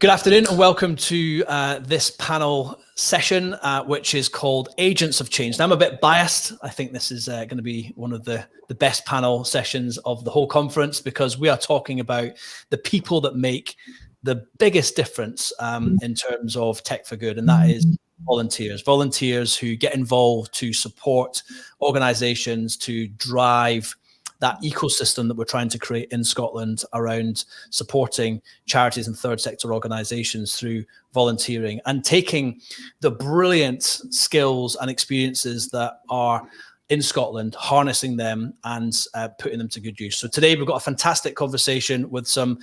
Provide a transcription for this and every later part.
Good afternoon and welcome to this panel session, which is called Agents of Change. Now, I'm a bit biased. I think this is going to be one of the best panel sessions of the whole conference because we are talking about the people that make the biggest difference in terms of tech for good, and that is volunteers who get involved to support organizations to drive that ecosystem that we're trying to create in Scotland around supporting charities and third sector organizations through volunteering and taking the brilliant skills and experiences that are in Scotland, harnessing them and putting them to good use. So today we've got a fantastic conversation with some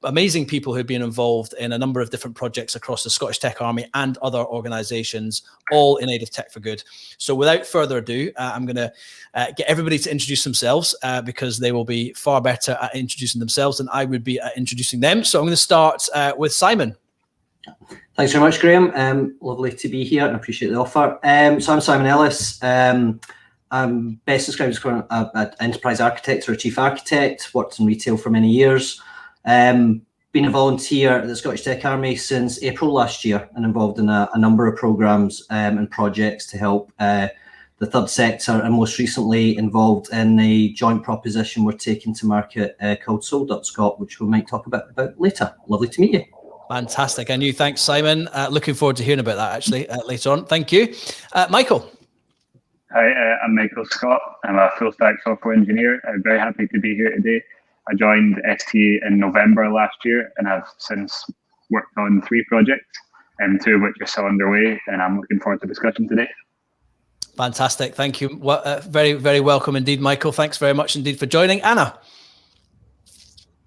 amazing people who've been involved in a number of different projects across the Scottish Tech Army and other organisations, all in aid of Tech for Good. So without further ado, I'm going to get everybody to introduce themselves because they will be far better at introducing themselves than I would be at introducing them. So I'm going to start with Simon. Thanks very much, Graham. Lovely to be here and appreciate the offer. So I'm Simon Ellis. I'm best described as an enterprise architect or a chief architect, worked in retail for many years. Been a volunteer at the Scottish Tech Army since April last year and involved in a number of programmes and projects to help the third sector, and most recently involved in a joint proposition we're taking to market called Sold.Scot, which we might talk about later. Lovely to meet you. Fantastic. And you, thanks, Simon. Looking forward to hearing about that actually later on. Thank you. Michael. Hi, I'm Michael Scott. I'm a full stack software engineer. I'm very happy to be here today. I joined STA in November last year and I've since worked on 3 projects, and 2 of which are still underway, and I'm looking forward to the discussion today. Fantastic. Thank you. Well, very, very welcome indeed, Michael. Thanks very much indeed for joining. Anna.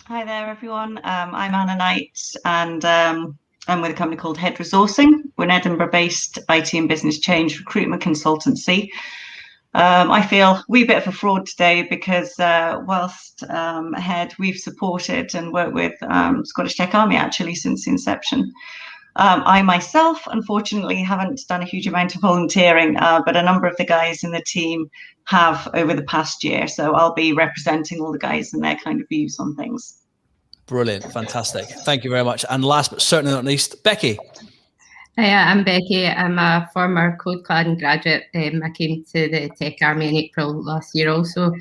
Hi there, everyone. I'm Anna Knight, and I'm with a company called Head Resourcing. We're an Edinburgh-based IT and business change recruitment consultancy. I feel a wee bit of a fraud today because whilst Head, we've supported and worked with Scottish Tech Army actually since the inception. I myself, unfortunately, haven't done a huge amount of volunteering, but a number of the guys in the team have over the past year. So I'll be representing all the guys and their kind of views on things. Brilliant. Fantastic. Thank you very much. And last but certainly not least, Becky. Hi, I'm Becky. I'm a former CodeClan graduate. I came to the Tech Army in April last year also.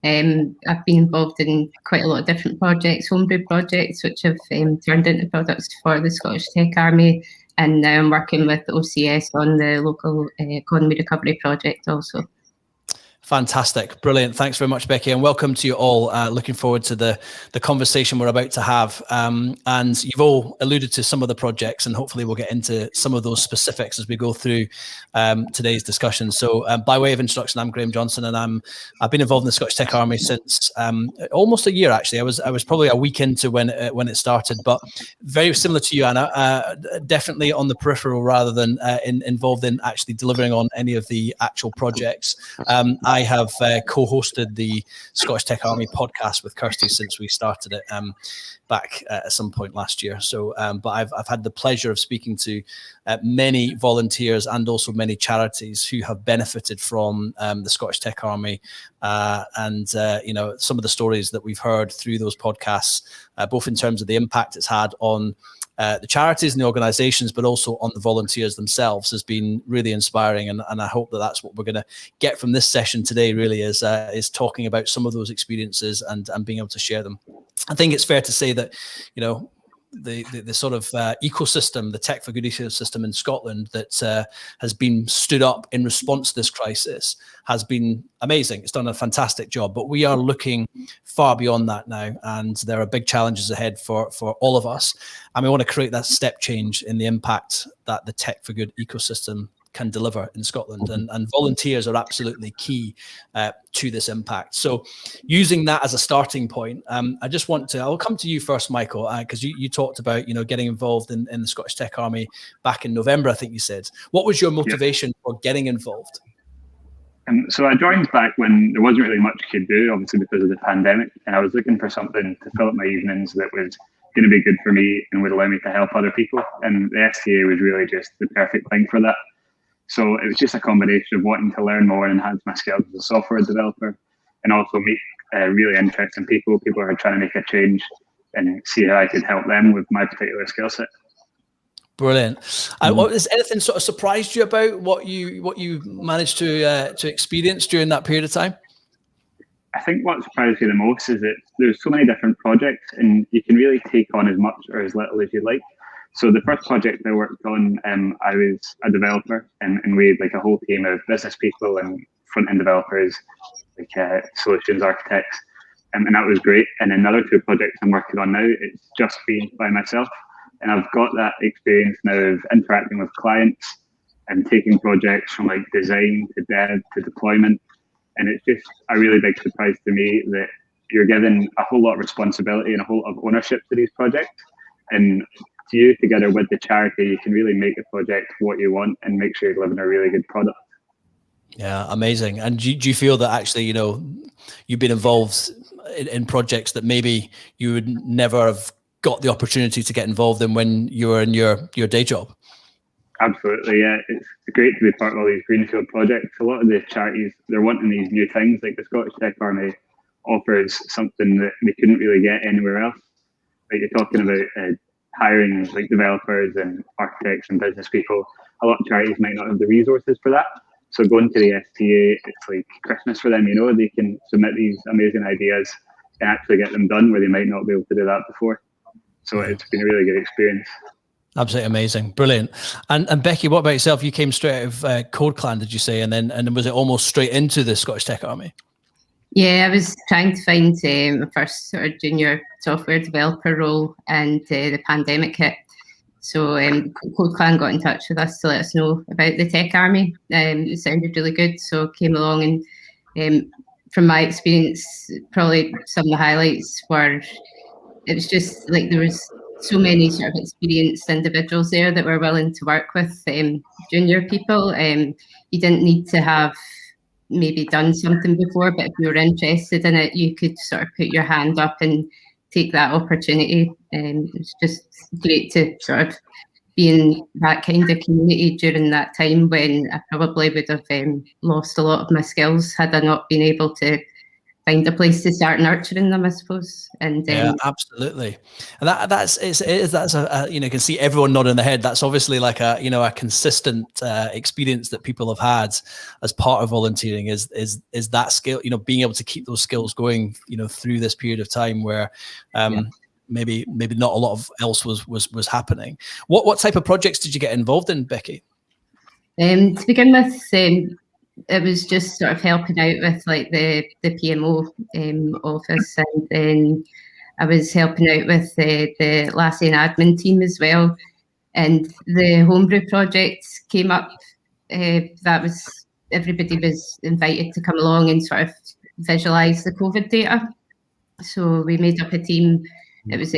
I've been involved in quite a lot of different projects, homebrew projects, which have turned into products for the Scottish Tech Army. And now I'm working with OCS on the local economy recovery project also. Fantastic. Brilliant. Thanks very much, Becky. And welcome to you all. Looking forward to the conversation we're about to have. And you've all alluded to some of the projects, and hopefully we'll get into some of those specifics as we go through today's discussion. So by way of introduction, I'm Graham Johnson, and I've been involved in the Scottish Tech Army since almost a year, actually. I was probably a week into when it started, but very similar to you, Anna, definitely on the peripheral rather than involved in actually delivering on any of the actual projects. I have co-hosted the Scottish Tech Army podcast with Kirsty since we started it back at some point last year. So, but I've had the pleasure of speaking to many volunteers and also many charities who have benefited from the Scottish Tech Army, and you know, some of the stories that we've heard through those podcasts, both in terms of the impact it's had on the charities and the organizations, but also on the volunteers themselves, has been really inspiring. And I hope that that's what we're going to get from this session today, really, is talking about some of those experiences and being able to share them. I think it's fair to say that, you know, the sort of ecosystem, the Tech for Good ecosystem in Scotland that has been stood up in response to this crisis has been amazing. It's done a fantastic job, but we are looking far beyond that now, and there are big challenges ahead for all of us. And we want to create that step change in the impact that the Tech for Good ecosystem can deliver in Scotland, and volunteers are absolutely key to this impact. So using that as a starting point, I'll come to you first, Michael, because you talked about, you know, getting involved in the Scottish Tech Army back in November, I think you said. What was your motivation for getting involved? So I joined back when there wasn't really much you could do, obviously because of the pandemic, and I was looking for something to fill up my evenings that was going to be good for me and would allow me to help other people, and the STA was really just the perfect thing for that. So it was just a combination of wanting to learn more and enhance my skills as a software developer, and also meet really interesting people who are trying to make a change and see how I could help them with my particular skill set. Brilliant. Has anything sort of surprised you about what you managed to experience during that period of time? I think what surprised me the most is that there's so many different projects, and you can really take on as much or as little as you like. So the first project I worked on, I was a developer, and we had like a whole team of business people and front-end developers, like solutions architects, and that was great. And another 2 projects I'm working on now, it's just been by myself. And I've got that experience now of interacting with clients and taking projects from like design to dev to deployment. And it's just a really big surprise to me that you're given a whole lot of responsibility and a whole lot of ownership to these projects. And to you, together with the charity, you can really make the project what you want and make sure you're delivering a really good product. Yeah, amazing. And do you feel that actually, you've been involved in projects that maybe you would never have got the opportunity to get involved in when you were in your day job? Absolutely, yeah. It's great to be part of all these greenfield projects. A lot of the charities, they're wanting these new things. Like the Scottish Tech Army offers something that they couldn't really get anywhere else. Like you're talking about hiring like developers and architects and business people. A lot of charities might not have the resources for that. So going to the STA, it's like Christmas for them. They can submit these amazing ideas and actually get them done where they might not be able to do that before. So it's been a really good experience. Absolutely amazing, brilliant. And Becky, what about yourself? You came straight out of CodeClan, did you say? And then was it almost straight into the Scottish Tech Army? Yeah, I was trying to find my first sort of junior software developer role, and the pandemic hit. So CodeClan got in touch with us to let us know about the Tech Army. It sounded really good, so came along, and from my experience, probably some of the highlights were, it was just like there was so many sort of experienced individuals there that were willing to work with junior people. You didn't need to have maybe done something before, but if you were interested in it, you could sort of put your hand up and take that opportunity. It's just great to sort of be in that kind of community during that time when I probably would have lost a lot of my skills had I not been able to find a place to start nurturing them, I suppose. And yeah, absolutely. And that's a you can see everyone nodding their head. That's obviously like a consistent experience that people have had as part of volunteering is that skill, being able to keep those skills going, through this period of time where maybe not a lot of else was happening. What type of projects did you get involved in, Becky? To begin with, it was just sort of helping out with like the PMO office, and then I was helping out with the Atlassian admin team as well. And the homebrew project came up. That was, everybody was invited to come along and sort of visualize the COVID data. So we made up a team. It was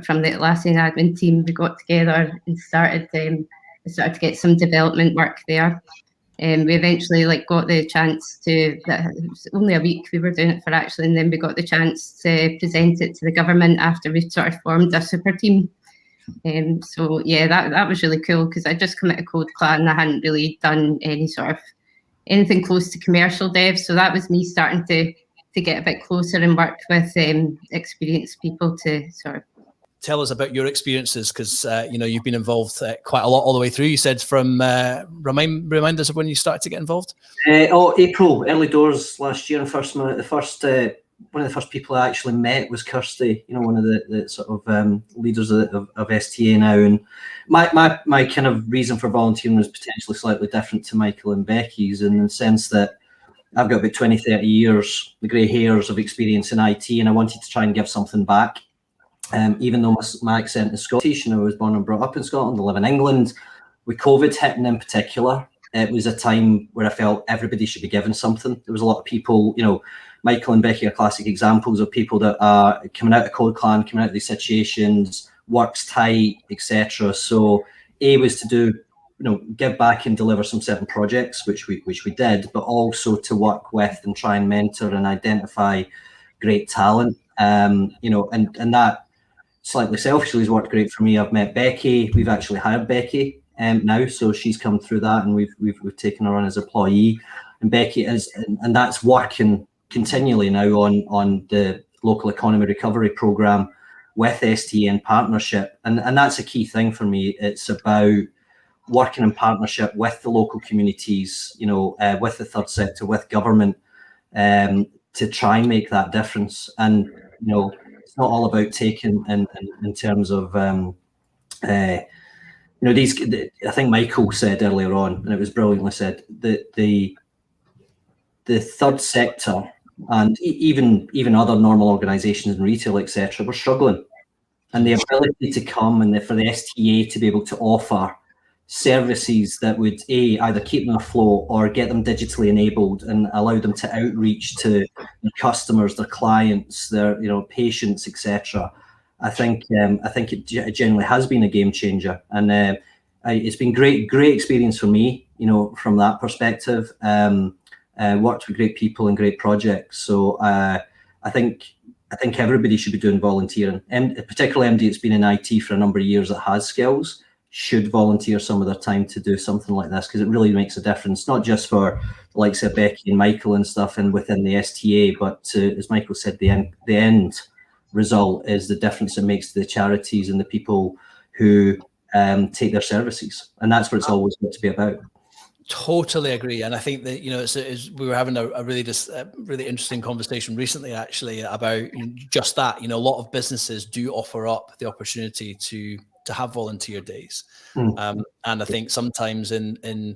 from the Atlassian admin team. We got together and started to get some development work there. We eventually got the chance to, it was only a week we were doing it for actually, and then we got the chance to present it to the government after we sort of formed a super team. So yeah, that was really cool because I just come out of CodeClan and I hadn't really done anything close to commercial dev. So that was me starting to get a bit closer and work with experienced people to sort of tell us about your experiences, because you've been involved quite a lot all the way through. You said from remind us of when you started to get involved. April, early doors last year. And one of the first people I actually met was Kirsty. One of the sort of leaders of STA now. And my kind of reason for volunteering was potentially slightly different to Michael and Becky's, in the sense that I've got about 20-30 years, the grey hairs of experience in IT, and I wanted to try and give something back. Even though my accent is Scottish and I was born and brought up in Scotland, I live in England. With COVID hitting in particular, it was a time where I felt everybody should be given something. There was a lot of people, Michael and Becky are classic examples of people that are coming out of CodeClan, coming out of these situations, work's tight, etc. So A was to do, give back and deliver some certain projects, which we did, but also to work with and try and mentor and identify great talent. And that slightly selfishly has worked great for me. I've met Becky. We've actually hired Becky now, so she's come through that, and we've taken her on as employee. And Becky is, and that's working continually now on the local economy recovery program, with STA in partnership. And that's a key thing for me. It's about working in partnership with the local communities, with the third sector, with government, to try and make that difference. And, it's not all about taking in terms of, I think Michael said earlier on, and it was brilliantly said, that the third sector and even other normal organisations in retail, etc., were struggling, and the ability to come and for the STA to be able to offer services that would either keep them afloat or get them digitally enabled and allow them to outreach to their customers, their clients, their patients, etc. I think it generally has been a game changer, and it's been great experience for me, from that perspective. Worked with great people and great projects. So I think everybody should be doing volunteering, and particularly MD that's been in IT for a number of years that has skills should volunteer some of their time to do something like this, because it really makes a difference, not just for the likes of Becky and Michael and stuff and within the STA, but as Michael said, the end result is the difference it makes to the charities and the people who take their services, and that's what it's always got to be about. Totally agree, and I think that we were having a really really interesting conversation recently, actually, about just that. A lot of businesses do offer up the opportunity to have volunteer days, and I think sometimes in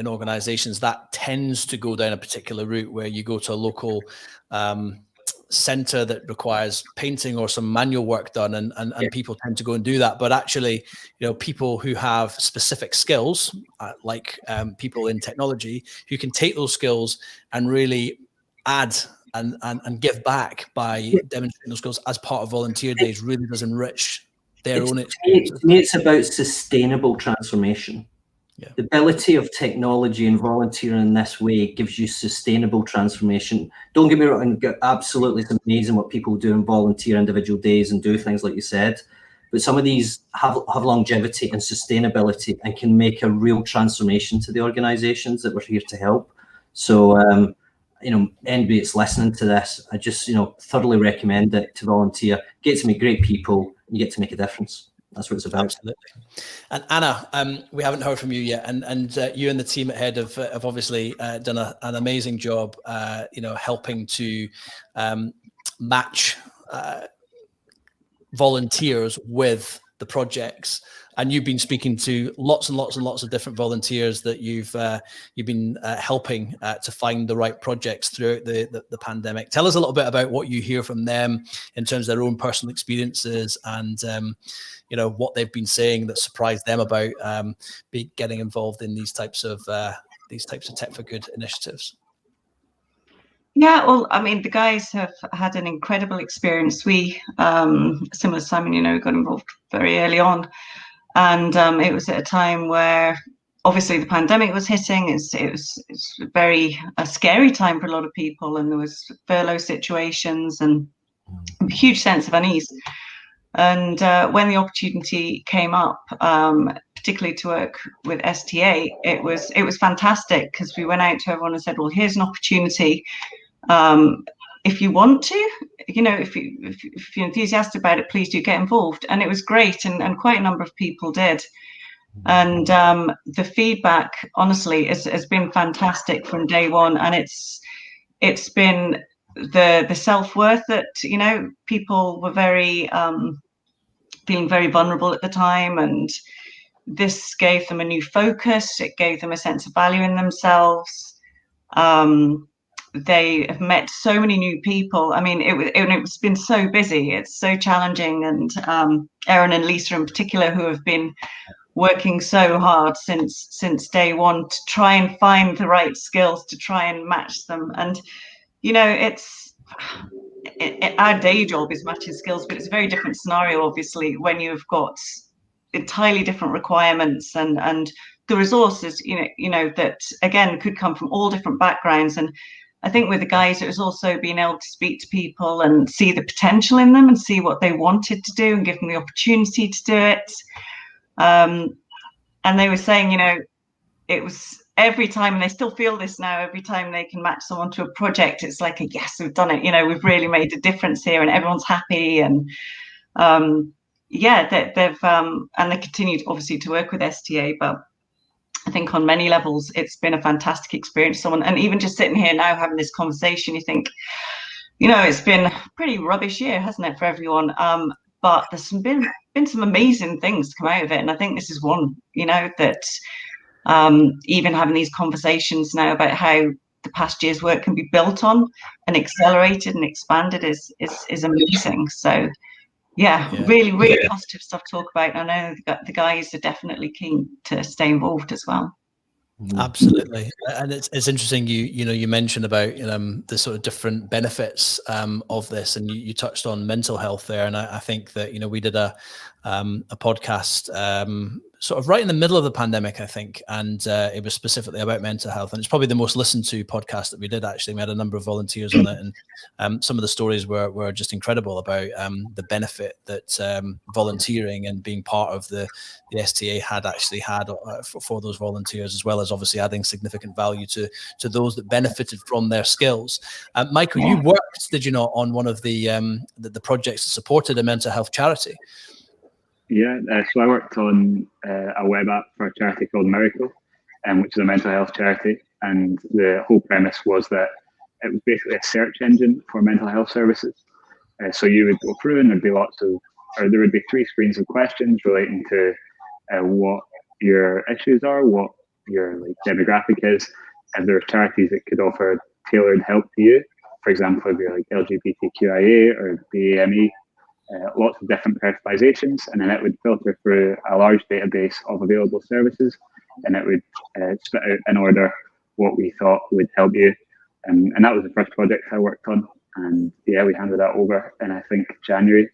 organisations that tends to go down a particular route where you go to a local centre that requires painting or some manual work done, and people tend to go and do that. But actually, people who have specific skills, like people in technology, who can take those skills and really add and give back by demonstrating those skills as part of volunteer days, really does enrich their own experience. To me, it's about sustainable transformation. Yeah. The ability of technology and volunteering in this way gives you sustainable transformation. Don't get me wrong, absolutely, it's amazing what people do and volunteer individual days and do things like you said, but some of these have longevity and sustainability and can make a real transformation to the organizations that we're here to help. So, anybody that's listening to this, I just, thoroughly recommend it to volunteer. Get to meet great people, and you get to make a difference. That's what it's about. Absolutely. And Anna, we haven't heard from you yet, and you and the team at Head have obviously done an amazing job, helping to match volunteers with the projects. And you've been speaking to lots and lots and lots of different volunteers that you've been helping to find the right projects throughout the pandemic. Tell us a little bit about what you hear from them in terms of their own personal experiences and what they've been saying that surprised them about getting involved in these types of Tech for Good initiatives. Yeah, well, I mean, the guys have had an incredible experience. We, similar to Simon, got involved very early on. And it was at a time where obviously the pandemic was hitting. It was a scary time for a lot of people, and there was furlough situations and a huge sense of unease. And when the opportunity came up, particularly to work with STA, it was fantastic, because we went out to everyone and said, well, here's an opportunity. If you want to, if you're enthusiastic about it, please do get involved. And it was great, and quite a number of people did. And the feedback, honestly, has been fantastic from day one. And it's been the self-worth that, people were feeling very vulnerable at the time. And this gave them a new focus. It gave them a sense of value in themselves. They have met so many new people. I mean, it's been so busy. It's so challenging. And Erin and Lisa in particular, who have been working so hard since day one to try and find the right skills, to try and match them. And, our day job is matching skills, but it's a very different scenario, obviously, when you've got entirely different requirements and the resources, that, again, could come from all different backgrounds. And I think with the guys, it was also being able to speak to people and see the potential in them and see what they wanted to do and give them the opportunity to do it. And they were saying, it was every time, and they still feel this now, every time they can match someone to a project, it's like yes, we've done it, we've really made a difference here, and everyone's happy. And they've and they continue obviously to work with STA, but I think on many levels it's been a fantastic experience. And even just sitting here now having this conversation, you think, it's been a pretty rubbish year, hasn't it, for everyone? But there's been some amazing things to come out of it, and I think this is one, that even having these conversations now about how the past year's work can be built on and accelerated and expanded is amazing. So really positive stuff to talk about. I know the guys are definitely keen to stay involved as well. Absolutely. And it's interesting you mentioned about the sort of different benefits of this, and you touched on mental health there, and I think that we did a podcast sort of right in the middle of the pandemic, I think, and it was specifically about mental health, and it's probably the most listened to podcast that we did. Actually, we had a number of volunteers on it, and some of the stories were just incredible about the benefit that volunteering and being part of the STA had for those volunteers, as well as obviously adding significant value to those that benefited from their skills. Michael, you worked, did you not, on one of the projects that supported a mental health charity? Yeah, so I worked on a web app for a charity called Miracle, which is a mental health charity. And the whole premise was that it was basically a search engine for mental health services. So you would go through, and there would be 3 screens of questions relating to what your issues are, what your demographic is, and there are charities that could offer tailored help to you. For example, if you're LGBTQIA or BAME. Lots of different personalizations, and then it would filter through a large database of available services, and it would spit out in order what we thought would help you. And that was the first project I worked on. And we handed that over in, I think, January,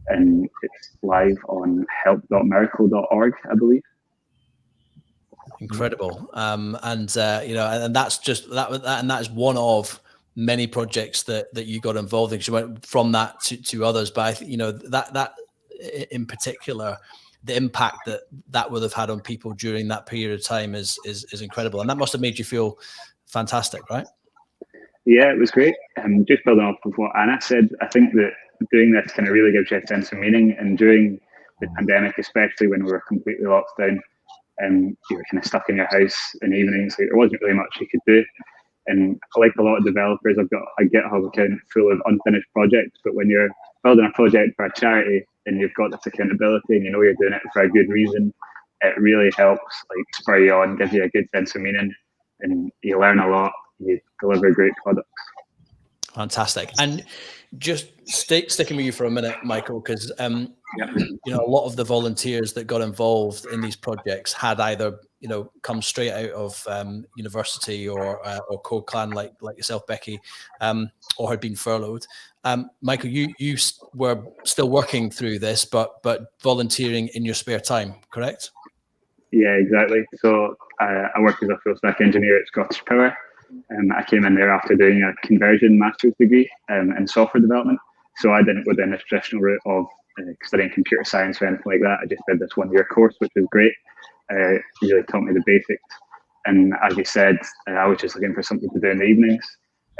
and it's live on help.miracle.org, I believe. Incredible. And that's just that, and that is one of many projects that you got involved in. You went from that to others, but I think that in particular, the impact that would have had on people during that period of time is incredible, and that must have made you feel fantastic, right? Yeah, it was great. Just building off of what Anna said, I think that doing this kind of really gives you a sense of meaning. And during the pandemic, especially when we were completely locked down, you were kind of stuck in your house in the evenings, there wasn't really much you could do. And like a lot of developers, I've got a GitHub account full of unfinished projects. But when you're building a project for a charity and you've got this accountability and you're doing it for a good reason, it really helps spur you on, gives you a good sense of meaning, and you learn a lot. You deliver great products. Fantastic. And just sticking with you for a minute, Michael, because a lot of the volunteers that got involved in these projects had either come straight out of university or Code Clan like yourself, Becky, or had been furloughed. Michael, you were still working through this, but volunteering in your spare time, correct? Yeah, exactly. So I work as a full stack engineer at Scottish Power. I came in there after doing a conversion master's degree in software development. So I didn't go down the traditional route of studying computer science or anything like that. I just did this 1-year course, which was great. It really taught me the basics. And as you said, I was just looking for something to do in the evenings,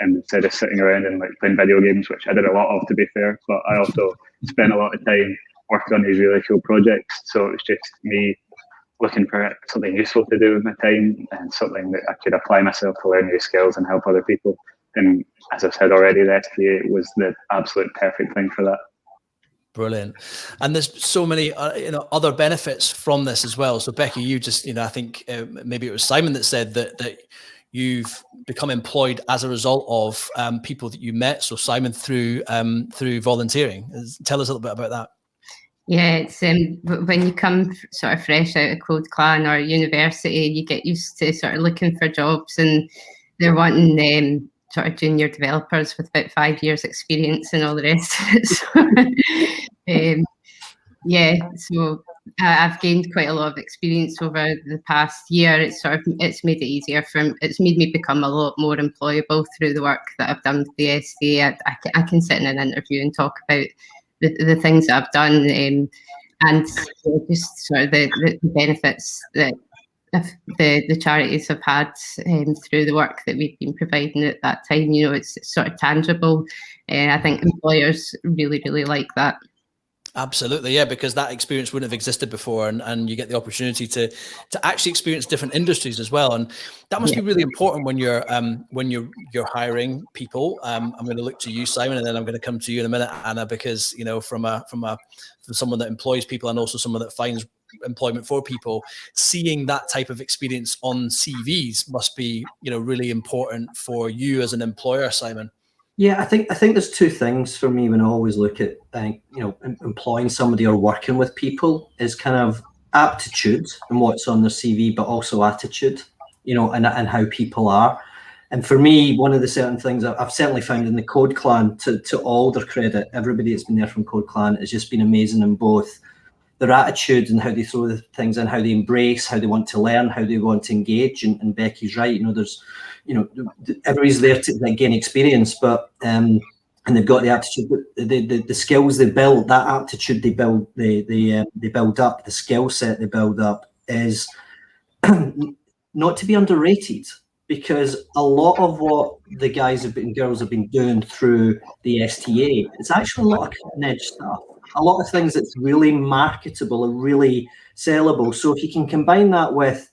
and instead of sitting around and playing video games, which I did a lot of, to be fair. But I also spent a lot of time working on these really cool projects. So it was just me looking for something useful to do with my time and something that I could apply myself to learn new skills and help other people. And as I've said already, the STA was the absolute perfect thing for that. Brilliant. And there's so many other benefits from this as well. So Becky, you just I think maybe it was Simon that said that you've become employed as a result of people that you met. So Simon, through volunteering. Tell us a little bit about that. Yeah, it's when you come sort of fresh out of Code Clan or university, you get used to sort of looking for jobs, and they're wanting sort of junior developers with about 5 years experience and all the rest of it. So I've gained quite a lot of experience over the past year. It's made it easier it's made me become a lot more employable through the work that I've done with the STA. I can sit in an interview and talk about the things that I've done, and just sort of the benefits that the charities have had through the work that we've been providing at that time. You know, it's sort of tangible. I think employers really, really like that. Absolutely, yeah, because that experience wouldn't have existed before, and you get the opportunity to actually experience different industries as well, and that must be really important when you're hiring people. I'm going to look to you, Simon, and then I'm going to come to you in a minute, Anna, because you know from someone that employs people and also someone that finds employment for people, seeing that type of experience on CVs must be really important for you as an employer, Simon. Yeah, I think there's two things for me when I always look at employing somebody or working with people is kind of aptitude and what's on their CV, but also attitude, and how people are. And for me, one of the certain things I've certainly found in the Code Clan, to all their credit, everybody that's been there from Code Clan has just been amazing in both their attitude and how they throw the things in, how they embrace, how they want to learn, how they want to engage. And Becky's right, there's everybody's there to gain experience, but and they've got the aptitude, but the skills they build, that aptitude they build, they build up, the skill set they build up is not to be underrated, because a lot of what the guys and girls have been doing through the STA, it's actually a lot of cutting edge stuff, a lot of things that's really marketable and really sellable. So if you can combine that with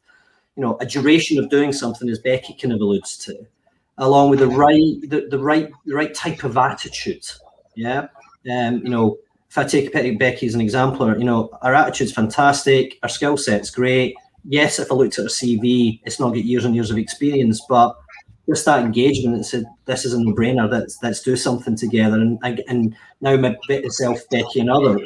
a duration of doing something, as Becky kind of alludes to, along with the right type of attitude. Yeah. If I take Becky as an example, our attitude's fantastic, our skill set's great. Yes, if I looked at her CV, it's not got years and years of experience, but just that engagement and said, this is a no-brainer, let's do something together. And now myself, Becky and others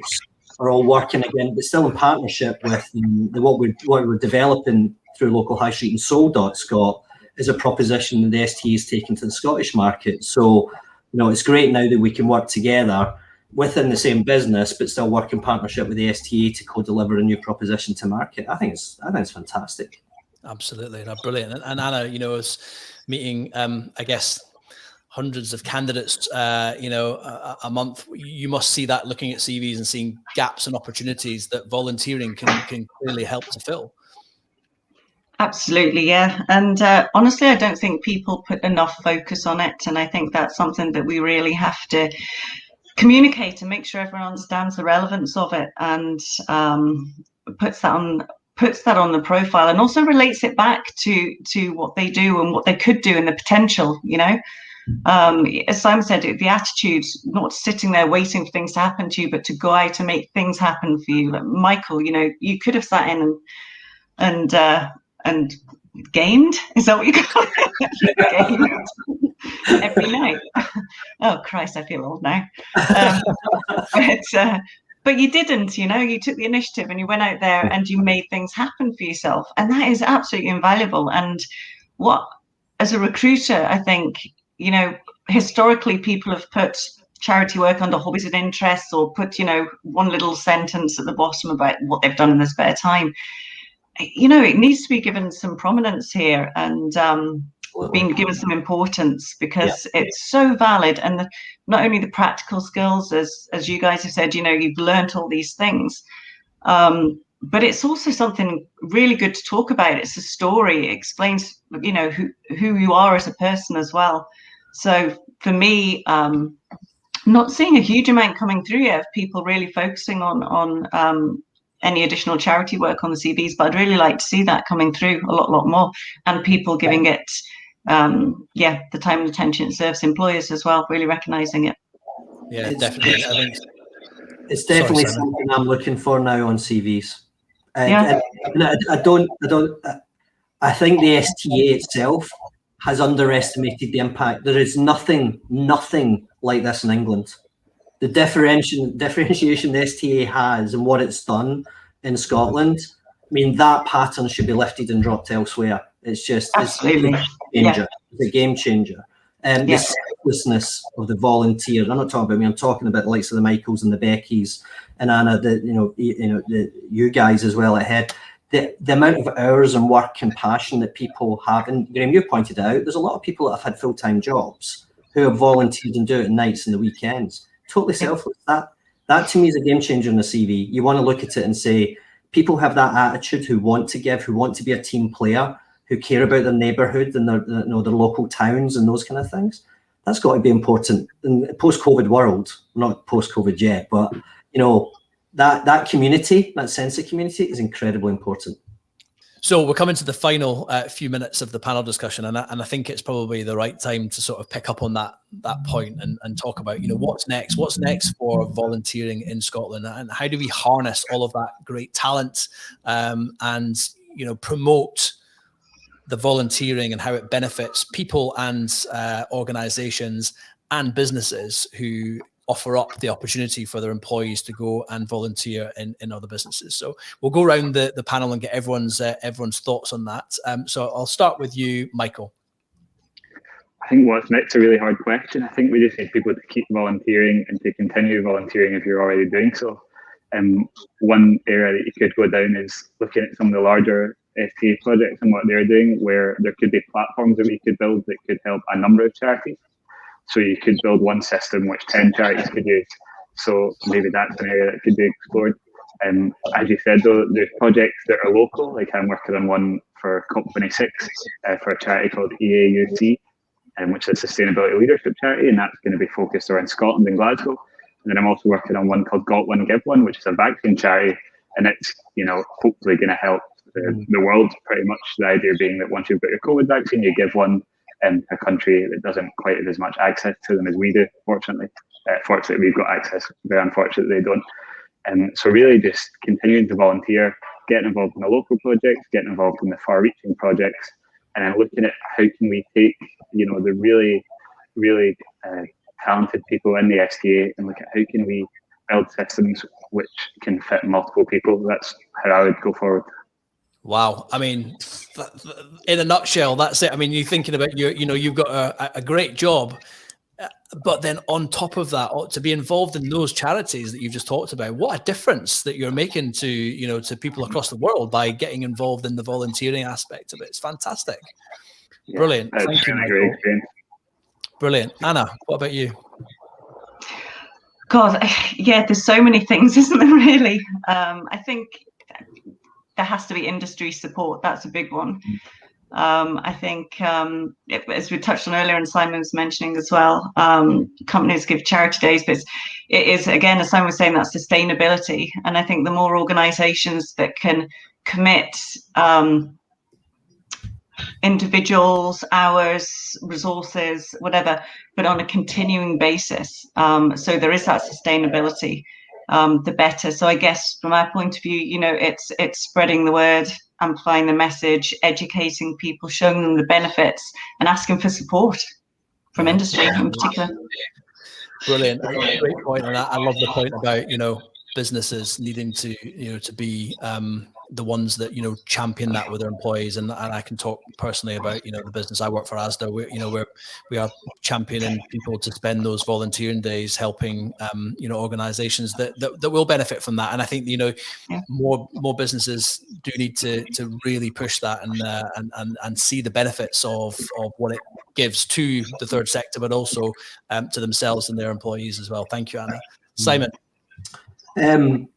are all working again, but still in partnership with what we're developing through Local High Street and Soul.Scot is a proposition that the STA is taking to the Scottish market. So, it's great now that we can work together within the same business, but still work in partnership with the STA to co-deliver a new proposition to market. I think it's fantastic. Absolutely, no, brilliant. And Anna, as meeting, I guess, hundreds of candidates, a month, you must see that looking at CVs and seeing gaps and opportunities that volunteering can clearly help to fill. Absolutely, yeah. And honestly, I don't think people put enough focus on it. And I think that's something that we really have to communicate and make sure everyone understands the relevance of it, and puts that on the profile, and also relates it back to what they do and what they could do and the potential, As Simon said, the attitude, not sitting there waiting for things to happen to you, but to go out and make things happen for you. Like Michael, you could have sat in and gamed. Is that what you call it? Every night. Oh Christ, I feel old now. But you didn't. You took the initiative and you went out there and you made things happen for yourself, and that is absolutely invaluable. And as a recruiter, I think historically people have put charity work under hobbies and interests, or put one little sentence at the bottom about what they've done in their spare time. It needs to be given some prominence here, and being given some importance, because it's so valid. And not only the practical skills, as you guys have said, you've learned all these things, but it's also something really good to talk about. It's a story. It explains, who you are as a person as well. So for me, not seeing a huge amount coming through yet of people really focusing on any additional charity work on the CVs, but I'd really like to see that coming through a lot more, and people giving it the time and attention it serves employers as well, really recognizing it. Yeah, definitely. I think it's definitely something I'm looking for now on CVs. And I think the STA itself has underestimated the impact. There is nothing like this in England. The differentiation the STA has and what it's done in Scotland, that pattern should be lifted and dropped elsewhere. It's a game changer. The selflessness of the volunteers. I'm not talking about me. I'm talking about the likes of the Michaels and the Beckys and Anna. You guys as well ahead. The amount of hours and work and passion that people have, and Graham, you pointed out, there's a lot of people that have had full-time jobs who have volunteered and do it at nights and the weekends. Totally selfless. That to me is a game changer in the CV. You want to look at it and say, people have that attitude, who want to give, who want to be a team player, who care about their neighbourhood and their local towns and those kind of things. That's got to be important in a post-COVID world. Not post-COVID yet, but that community, that sense of community, is incredibly important. So we're coming to the final few minutes of the panel discussion, and I think it's probably the right time to sort of pick up on that point and talk about, what's next for volunteering in Scotland, and how do we harness all of that great talent and promote the volunteering and how it benefits people and organizations and businesses who offer up the opportunity for their employees to go and volunteer in other businesses. So we'll go around the panel and get everyone's thoughts on that. So I'll start with you, Michael. I think what's next is a really hard question. I think we just need people to keep volunteering and to continue volunteering if you're already doing so. One area that you could go down is looking at some of the larger STA projects and what they're doing, where there could be platforms that we could build that could help a number of charities. So you could build one system which 10 charities could use. So maybe that's an area that could be explored. As you said, though, there's projects that are local. Like I'm working on one for COP26 for a charity called EAUC, which is a sustainability leadership charity, and that's going to be focused around Scotland and Glasgow. And then I'm also working on one called Got One, Give One, which is a vaccine charity, and it's hopefully going to help the world pretty much. The idea being that once you've got your COVID vaccine, you give one in a country that doesn't quite have as much access to them as we do, fortunately. Fortunately, we've got access. Very unfortunate they don't. So really just continuing to volunteer, getting involved in the local projects, getting involved in the far-reaching projects, and then looking at how can we take, the really, really talented people in the STA and look at how can we build systems which can fit multiple people. That's how I would go forward. Wow. I mean, in a nutshell, that's it. I mean, you're thinking about you've got a great job, but then on top of that, to be involved in those charities that you've just talked about, what a difference that you're making to, to people across the world by getting involved in the volunteering aspect of it. It's fantastic. Yeah, brilliant. Thank you, Michael. Brilliant. Anna, what about you? God, yeah, there's so many things, isn't there, really? I think there has to be industry support. That's a big one. I think, as we touched on earlier and Simon was mentioning as well, companies give charity days, but it is, again, as Simon was saying, that sustainability. And I think the more organisations that can commit individuals, hours, resources, whatever, but on a continuing basis, so there is that sustainability, the better. So I guess from our point of view, it's spreading the word, amplifying the message, educating people, showing them the benefits, and asking for support from industry in particular. Brilliant. Great point. And I love the point about, businesses needing to, to be the ones that, champion that with their employees. And I can talk personally about, the business I work for, Asda. We are championing people to spend those volunteering days helping, organizations that will benefit from that. And I think, more businesses do need to really push that and see the benefits of what it gives to the third sector, but also to themselves and their employees as well. Thank you, Anna. Simon. I'm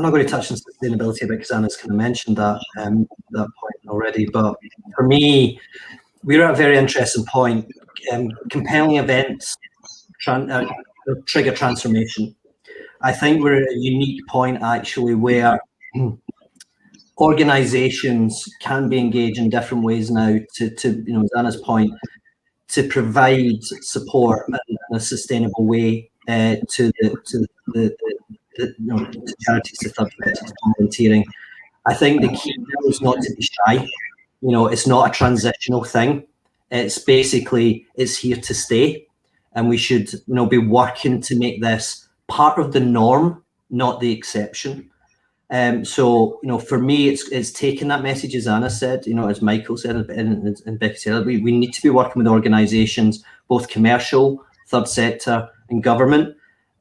not going to touch on sustainability because Anna's kind of mentioned that point already. But for me, we're at a very interesting point. Compelling events trigger transformation. I think we're at a unique point actually where organisations can be engaged in different ways now to as Anna's point, to provide support in a sustainable way to charities, to third sector, volunteering. I think the key now is not to be shy. It's not a transitional thing. It's basically, it's here to stay. And we should, be working to make this part of the norm, not the exception. So, for me, it's taking that message, as Anna said, as Michael said, and Becky said, we need to be working with organisations, both commercial, third sector and government,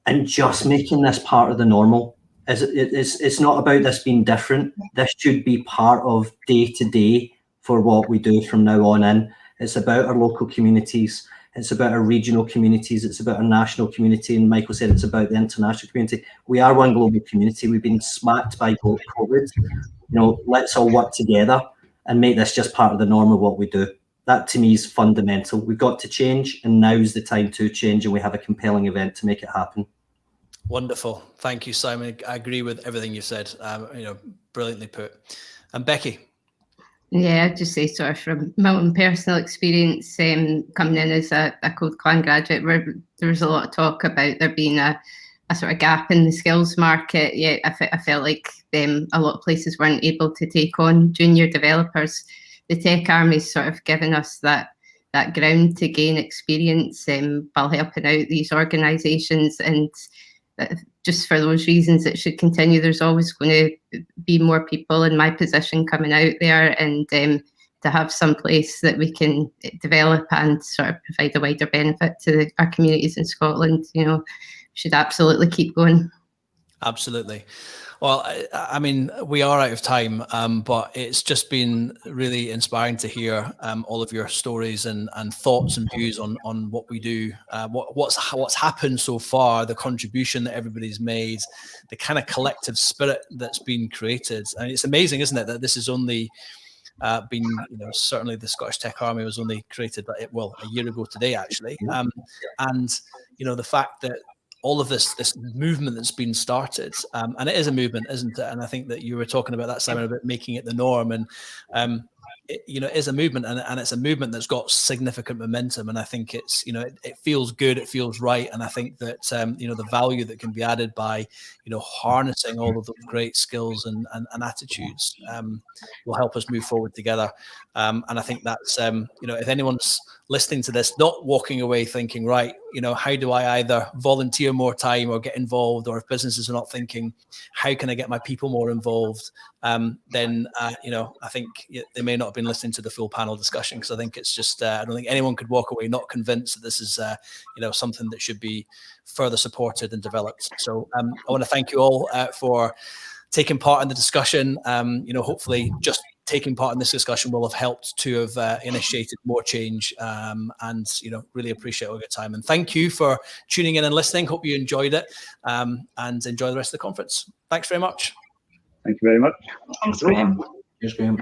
and just making this part of the normal. It's not about this being different. This should be part of day to day for what we do from now on in. It's about our local communities. It's about our regional communities. It's about our national community. And Michael said it's about the international community. We are one global community. We've been smacked by COVID. Let's all work together and make this just part of the norm of what we do. That to me is fundamental. We've got to change, and now's the time to change, and we have a compelling event to make it happen. Wonderful. Thank you, Simon. I agree with everything you said. Brilliantly put. And Becky? Yeah, I'd just say sort of from my own personal experience, coming in as a Code Clan graduate, where there was a lot of talk about there being a sort of gap in the skills market. Yeah, I felt like a lot of places weren't able to take on junior developers. The Tech Army's sort of given us that ground to gain experience while helping out these organisations, and just for those reasons it should continue. There's always going to be more people in my position coming out there, and to have some place that we can develop and sort of provide a wider benefit to our communities in Scotland, should absolutely keep going. Absolutely. Well, I mean, we are out of time, but it's just been really inspiring to hear all of your stories and thoughts and views on what we do, what's happened so far, the contribution that everybody's made, the kind of collective spirit that's been created. And it's amazing, isn't it, that this is only been, certainly the Scottish Tech Army was only created, a year ago today, actually. And, the fact that all of this movement that's been started, and it is a movement, isn't it? And I think that you were talking about that, Simon, about making it the norm. And it is a movement, and it's a movement that's got significant momentum. And I think it's it feels good, it feels right. And I think that the value that can be added by harnessing all of those great skills and attitudes will help us move forward together. And I think that's if anyone's listening to this, not walking away thinking, right, how do I either volunteer more time or get involved, or if businesses are not thinking, how can I get my people more involved, then I think they may not have been listening to the full panel discussion, because I think it's just I don't think anyone could walk away not convinced that this is something that should be further supported and developed. So I want to thank you all for taking part in the discussion. Hopefully just taking part in this discussion will have helped to have initiated more change, and really appreciate all your time, and thank you for tuning in and listening. Hope you enjoyed it, and enjoy the rest of the conference. Thanks very much. Thank you very much. Thanks, Graham. Cheers, Graham.